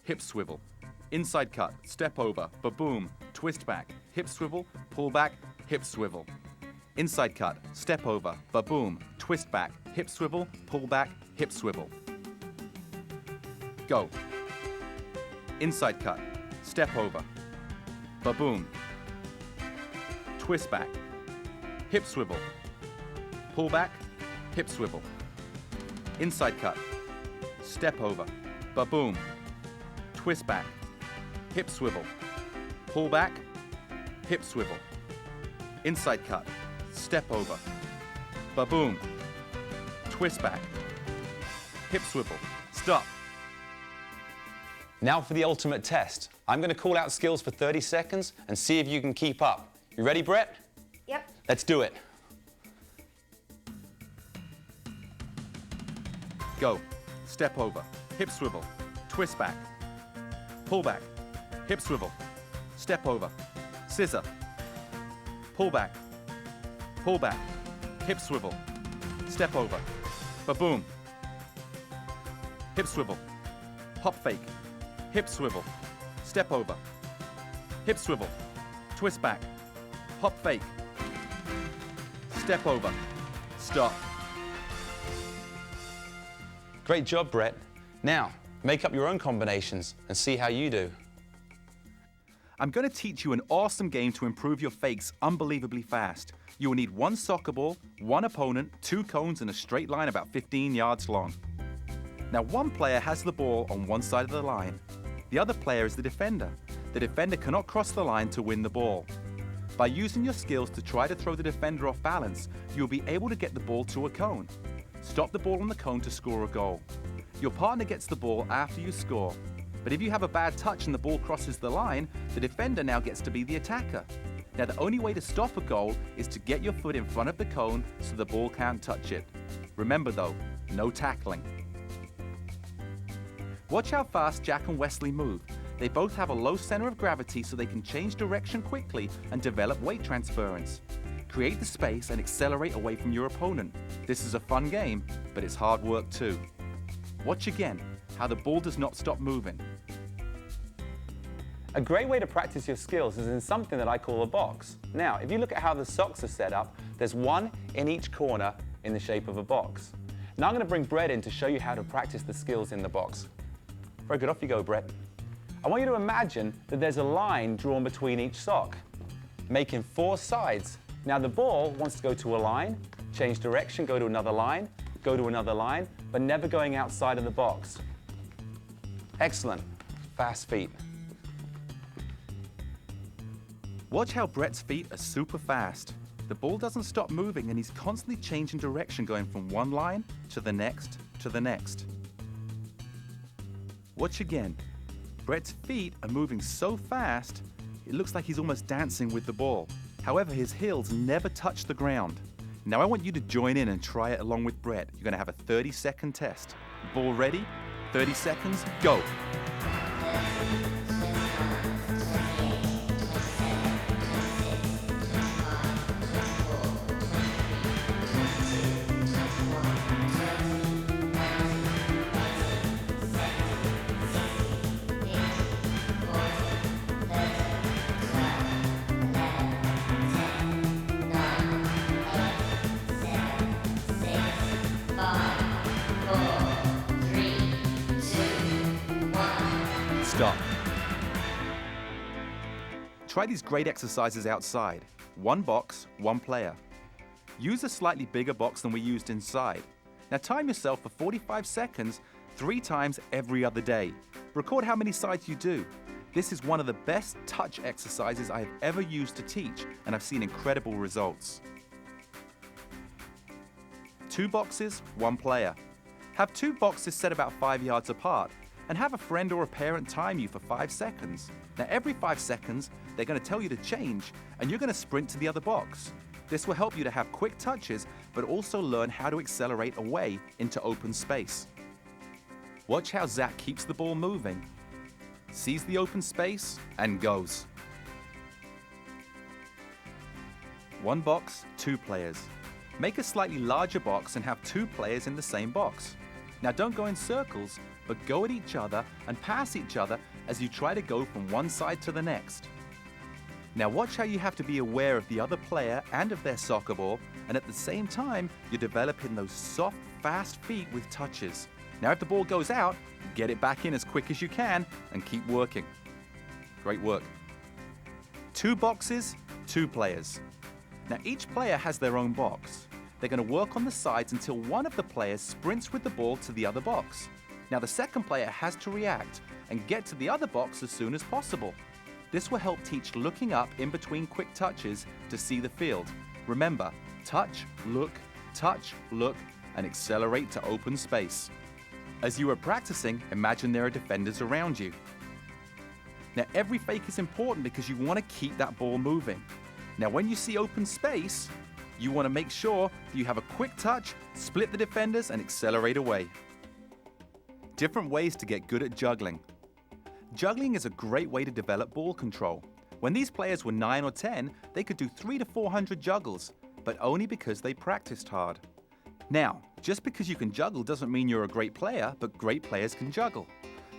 hip swivel. Inside cut, step over, ba-boom, twist back, hip swivel, pull back, hip swivel. Inside cut, step over, ba-boom, twist back, hip swivel, pull back, hip swivel. Go. Inside cut, step over, ba-boom, twist back, hip swivel, pull back, hip swivel. Inside cut, step over, ba-boom, twist back, hip swivel, pull back, hip swivel. Inside cut, step over, ba-boom, twist back, hip swivel. Stop. Now for the ultimate test. I'm going to call out skills for 30 seconds and see if you can keep up. You ready, Brett? Yep. Let's do it. Go. Step over, hip swivel, twist back, pull back, hip swivel, step over, scissor, pull back, hip swivel, step over, ba-boom, hip swivel, hop fake, hip swivel, step over, hip swivel, twist back, hop fake, step over, stop. Great job, Brett. Now, make up your own combinations and see how you do. I'm going to teach you an awesome game to improve your fakes unbelievably fast. You will need one soccer ball, one opponent, 2 cones, and a straight line about 15 yards long. Now, one player has the ball on one side of the line. The other player is the defender. The defender cannot cross the line to win the ball. By using your skills to try to throw the defender off balance, you'll be able to get the ball to a cone. Stop the ball on the cone to score a goal. Your partner gets the ball after you score. But if you have a bad touch and the ball crosses the line, the defender now gets to be the attacker. Now, the only way to stop a goal is to get your foot in front of the cone so the ball can't touch it. Remember though, no tackling. Watch how fast Jack and Wesley move. They both have a low center of gravity so they can change direction quickly and develop weight transference. Create the space and accelerate away from your opponent. This is a fun game, but it's hard work too. Watch again how the ball does not stop moving. A great way to practice your skills is in something that I call a box. Now, if you look at how the socks are set up, there's one in each corner in the shape of a box. Now I'm going to bring Brett in to show you how to practice the skills in the box. Very good, off you go, Brett. I want you to imagine that there's a line drawn between each sock, making 4 sides. Now the ball wants to go to a line, change direction, go to another line, but never going outside of the box. Excellent. Fast feet. Watch how Brett's feet are super fast. The ball doesn't stop moving and he's constantly changing direction, going from one line to the next to the next. Watch again. Brett's feet are moving so fast, it looks like he's almost dancing with the ball. However, his heels never touch the ground. Now I want you to join in and try it along with Brett. You're going to have a 30-second test. Ball ready? 30 seconds, go. Stop. Try these great exercises outside. One box, one player. Use a slightly bigger box than we used inside. Now time yourself for 45 seconds, 3 times every other day. Record how many sides you do. This is one of the best touch exercises I have ever used to teach, and I've seen incredible results. 2 boxes, 1 player. Have 2 boxes set about 5 yards apart, and have a friend or a parent time you for 5 seconds. Now every 5 seconds, they're going to tell you to change, and you're going to sprint to the other box. This will help you to have quick touches, but also learn how to accelerate away into open space. Watch how Zach keeps the ball moving, sees the open space, and goes. 1 box, 2 players. Make a slightly larger box and have 2 players in the same box. Now don't go in circles, but go at each other and pass each other as you try to go from one side to the next. Now watch how you have to be aware of the other player and of their soccer ball, and at the same time, you're developing those soft, fast feet with touches. Now if the ball goes out, get it back in as quick as you can and keep working. Great work. 2 boxes, 2 players. Now each player has their own box. They're going to work on the sides until one of the players sprints with the ball to the other box. Now the second player has to react and get to the other box as soon as possible. This will help teach looking up in between quick touches to see the field. Remember, touch, look, and accelerate to open space. As you are practicing, imagine there are defenders around you. Now every fake is important because you want to keep that ball moving. Now when you see open space, you want to make sure that you have a quick touch, split the defenders, and accelerate away. Different ways to get good at juggling. Juggling is a great way to develop ball control. When these players were 9 or 10, they could do 300 to 400 juggles, but only because they practiced hard. Now, just because you can juggle doesn't mean you're a great player, but great players can juggle.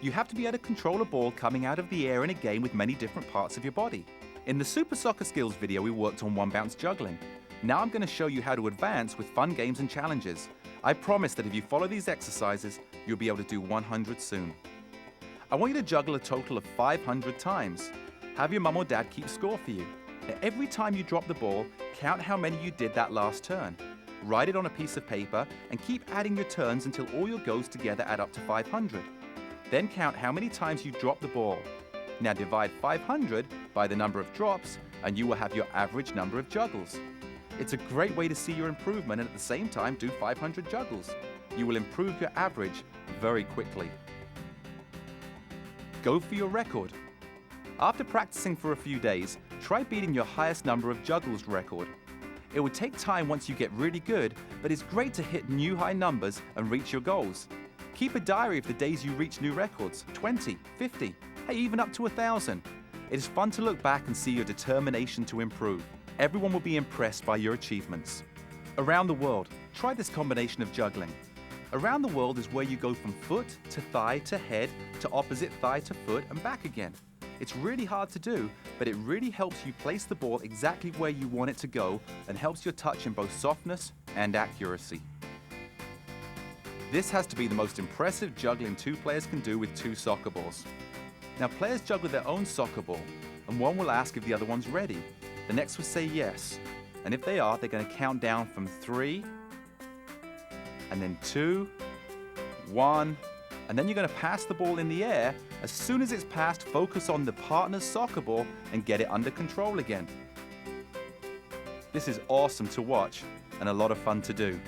You have to be able to control a ball coming out of the air in a game with many different parts of your body. In the Super Soccer Skills video, we worked on one-bounce juggling. Now I'm going to show you how to advance with fun games and challenges. I promise that if you follow these exercises, you'll be able to do 100 soon. I want you to juggle a total of 500 times. Have your mum or dad keep score for you. Now, every time you drop the ball, count how many you did that last turn. Write it on a piece of paper and keep adding your turns until all your goes together add up to 500. Then count how many times you drop the ball. Now divide 500 by the number of drops and you will have your average number of juggles. It's a great way to see your improvement and at the same time do 500 juggles. You will improve your average very quickly. Go for your record. After practicing for a few days, try beating your highest number of juggles record. It will take time once you get really good, but it's great to hit new high numbers and reach your goals. Keep a diary of the days you reach new records, 20, 50, hey, even up to 1,000. It is fun to look back and see your determination to improve. Everyone will be impressed by your achievements. Around the world, try this combination of juggling. Around the world is where you go from foot to thigh to head to opposite thigh to foot and back again. It's really hard to do, but it really helps you place the ball exactly where you want it to go and helps your touch in both softness and accuracy. This has to be the most impressive juggling 2 players can do with 2 soccer balls. Now players juggle their own soccer ball, and one will ask if the other one's ready. The next will say yes, and if they are, they're going to count down from 3, and then 2, 1, and then you're going to pass the ball in the air. As soon as it's passed, focus on the partner's soccer ball and get it under control again. This is awesome to watch and a lot of fun to do.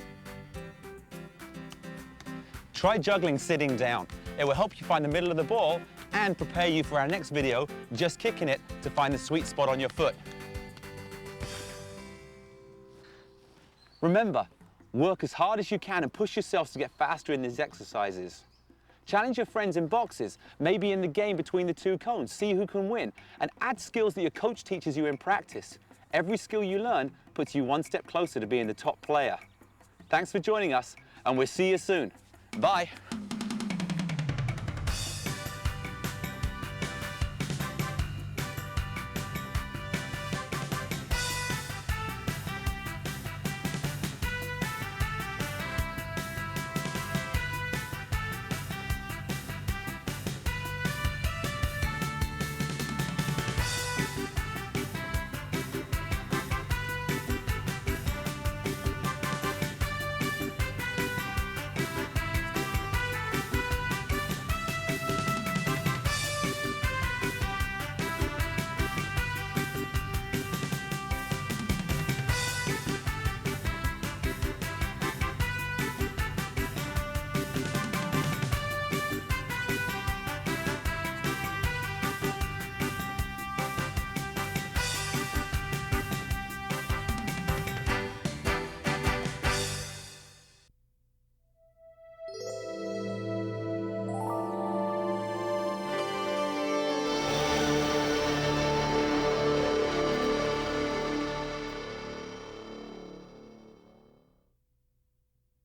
Try juggling sitting down. It will help you find the middle of the ball and prepare you for our next video, just kicking it to find the sweet spot on your foot. Remember, work as hard as you can and push yourselves to get faster in these exercises. Challenge your friends in boxes, maybe in the game between the 2 cones, see who can win, and add skills that your coach teaches you in practice. Every skill you learn puts you one step closer to being the top player. Thanks for joining us, and we'll see you soon. Bye.